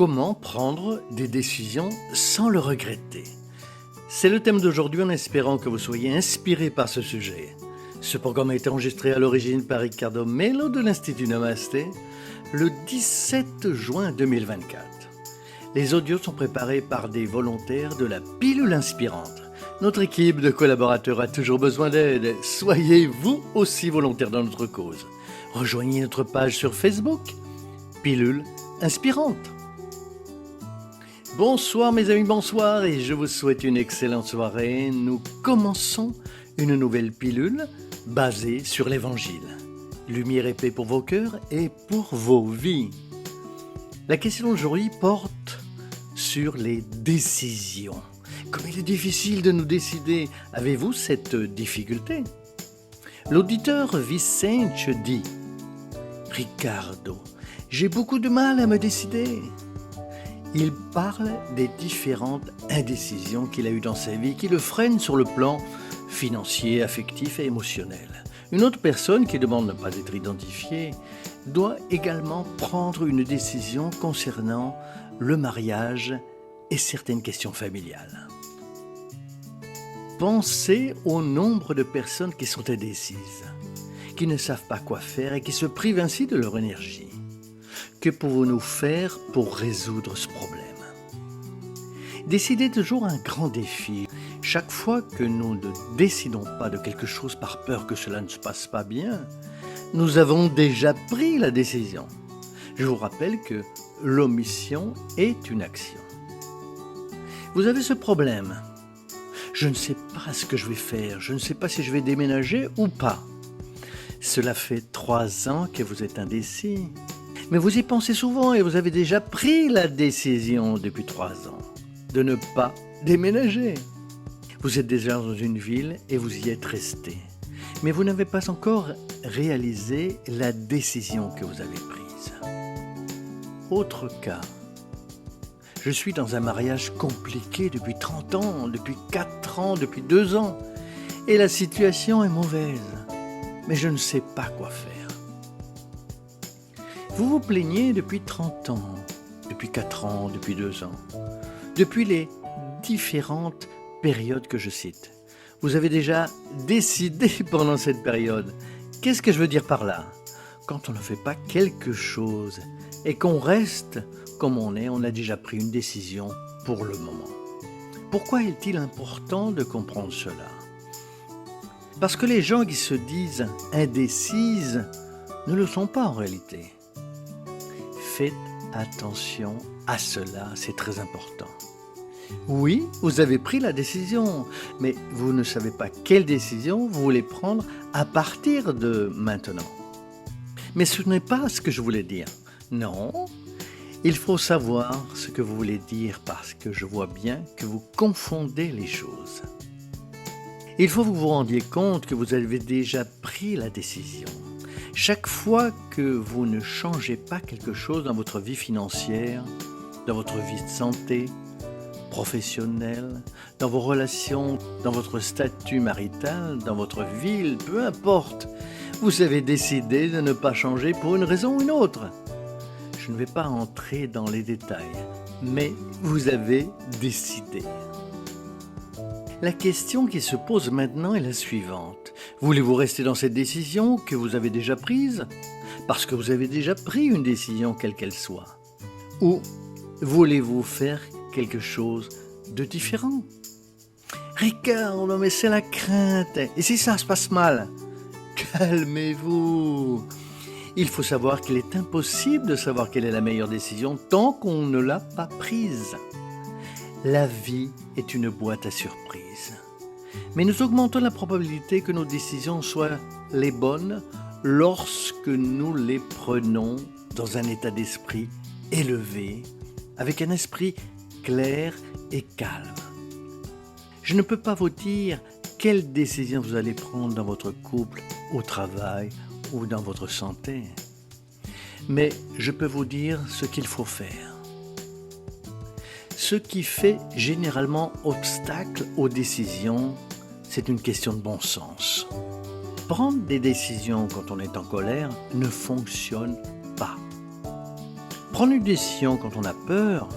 Comment prendre des décisions sans le regretter? C'est le thème d'aujourd'hui en espérant que vous soyez inspiré par ce sujet. Ce programme a été enregistré à l'origine par Ricardo Melo de l'Institut Namasté le 17 juin 2024. Les audios sont préparés par des volontaires de la pilule inspirante. Notre équipe de collaborateurs a toujours besoin d'aide. Soyez vous aussi volontaires dans notre cause. Rejoignez notre page sur Facebook, Pilule inspirante. Bonsoir mes amis, bonsoir et je vous souhaite une excellente soirée. Nous commençons une nouvelle pilule basée sur l'Évangile. Lumière et paix pour vos cœurs et pour vos vies. La question d'aujourd'hui porte sur les décisions. Comme il est difficile de nous décider, avez-vous cette difficulté? L'auditeur Vicente dit « Ricardo, j'ai beaucoup de mal à me décider ». Il parle des différentes indécisions qu'il a eues dans sa vie qui le freinent sur le plan financier, affectif et émotionnel. Une autre personne qui demande de ne pas être identifiée doit également prendre une décision concernant le mariage et certaines questions familiales. Pensez au nombre de personnes qui sont indécises, qui ne savent pas quoi faire et qui se privent ainsi de leur énergie. Que pouvons-nous faire pour résoudre ce problème? Décider est toujours un grand défi. Chaque fois que nous ne décidons pas de quelque chose par peur que cela ne se passe pas bien, nous avons déjà pris la décision. Je vous rappelle que l'omission est une action. Vous avez ce problème. Je ne sais pas ce que je vais faire. Je ne sais pas si je vais déménager ou pas. Cela fait 3 ans que vous êtes indécis. Mais vous y pensez souvent et vous avez déjà pris la décision depuis 3 ans de ne pas déménager. Vous êtes déjà dans une ville et vous y êtes resté. Mais vous n'avez pas encore réalisé la décision que vous avez prise. Autre cas. Je suis dans un mariage compliqué depuis 30 ans, depuis 4 ans, depuis 2 ans. Et la situation est mauvaise. Mais je ne sais pas quoi faire. Vous vous plaignez depuis 30 ans, depuis 4 ans, depuis 2 ans, depuis les différentes périodes que je cite. Vous avez déjà décidé pendant cette période. Qu'est-ce que je veux dire par là? Quand on ne fait pas quelque chose et qu'on reste comme on a déjà pris une décision pour le moment. Pourquoi est-il important de comprendre cela? Parce que les gens qui se disent indécises ne le sont pas en réalité. Faites attention à cela, c'est très important. Oui, vous avez pris la décision, mais vous ne savez pas quelle décision vous voulez prendre à partir de maintenant. Mais ce n'est pas ce que je voulais dire. Non, il faut savoir ce que vous voulez dire parce que je vois bien que vous confondez les choses. Il faut que vous vous rendiez compte que vous avez déjà pris la décision. Chaque fois que vous ne changez pas quelque chose dans votre vie financière, dans votre vie de santé, professionnelle, dans vos relations, dans votre statut marital, dans votre ville, peu importe, vous avez décidé de ne pas changer pour une raison ou une autre. Je ne vais pas entrer dans les détails, mais vous avez décidé. La question qui se pose maintenant est la suivante. Voulez-vous rester dans cette décision que vous avez déjà prise? Parce que vous avez déjà pris une décision quelle qu'elle soit. Ou voulez-vous faire quelque chose de différent? Ricardo, mais c'est la crainte. Et si ça se passe mal? Calmez-vous. Il faut savoir qu'il est impossible de savoir quelle est la meilleure décision tant qu'on ne l'a pas prise. La vie est une boîte à surprises. Mais nous augmentons la probabilité que nos décisions soient les bonnes lorsque nous les prenons dans un état d'esprit élevé, avec un esprit clair et calme. Je ne peux pas vous dire quelle décision vous allez prendre dans votre couple, au travail ou dans votre santé. Mais je peux vous dire ce qu'il faut faire. Ce qui fait généralement obstacle aux décisions, c'est une question de bon sens. Prendre des décisions quand on est en colère ne fonctionne pas. Prendre une décision quand on a peur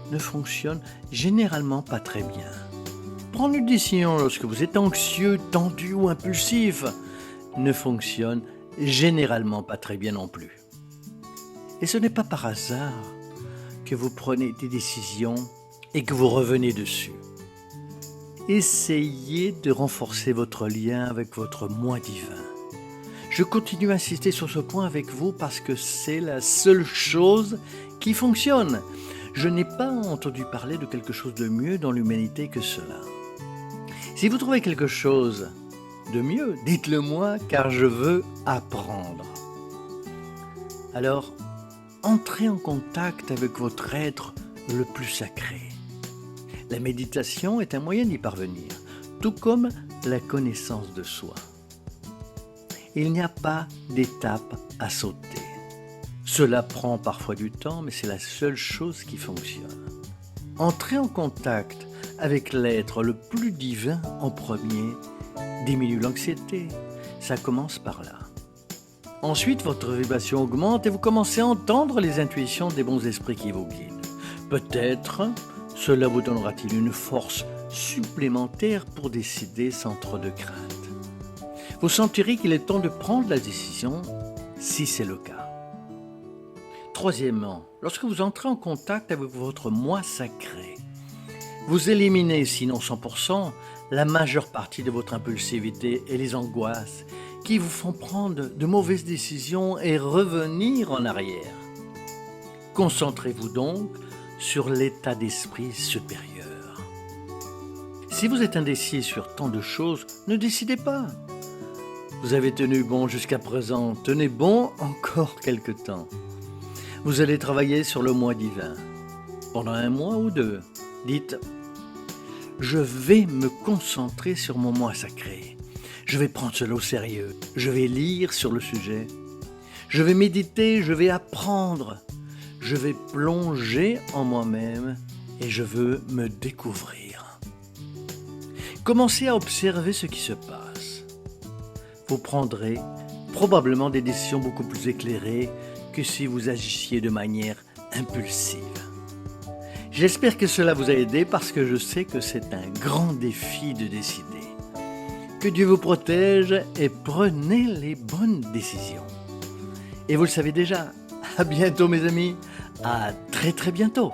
ne fonctionne généralement pas très bien. Prendre une décision lorsque vous êtes anxieux, tendu ou impulsif ne fonctionne généralement pas très bien non plus. Et ce n'est pas par hasard que vous prenez des décisions et que vous revenez dessus. Essayez de renforcer votre lien avec votre moi divin. Je continue à insister sur ce point avec vous parce que c'est la seule chose qui fonctionne. Je n'ai pas entendu parler de quelque chose de mieux dans l'humanité que cela. Si vous trouvez quelque chose de mieux, dites-le moi car je veux apprendre. Alors, entrez en contact avec votre être le plus sacré. La méditation est un moyen d'y parvenir, tout comme la connaissance de soi. Il n'y a pas d'étape à sauter. Cela prend parfois du temps, mais c'est la seule chose qui fonctionne. Entrez en contact avec l'être le plus divin en premier diminue l'anxiété. Ça commence par là. Ensuite, votre vibration augmente et vous commencez à entendre les intuitions des bons esprits qui vous guident. Peut-être cela vous donnera-t-il une force supplémentaire pour décider sans trop de crainte. Vous sentirez qu'il est temps de prendre la décision si c'est le cas. Troisièmement, lorsque vous entrez en contact avec votre moi sacré, vous éliminez, sinon 100%, la majeure partie de votre impulsivité et les angoisses qui vous font prendre de mauvaises décisions et revenir en arrière. Concentrez-vous donc sur l'état d'esprit supérieur. Si vous êtes indécis sur tant de choses, ne décidez pas. Vous avez tenu bon jusqu'à présent, tenez bon encore quelque temps. Vous allez travailler sur le moi divin. Pendant 1 mois ou 2, dites « Je vais me concentrer sur mon moi sacré. Je vais prendre cela au sérieux. Je vais lire sur le sujet. Je vais méditer, je vais apprendre. Je vais plonger en moi-même et je veux me découvrir. » Commencez à observer ce qui se passe. Vous prendrez probablement des décisions beaucoup plus éclairées que si vous agissiez de manière impulsive. J'espère que cela vous a aidé parce que je sais que c'est un grand défi de décider. Que Dieu vous protège et prenez les bonnes décisions. Et vous le savez déjà, à bientôt mes amis, à très très bientôt.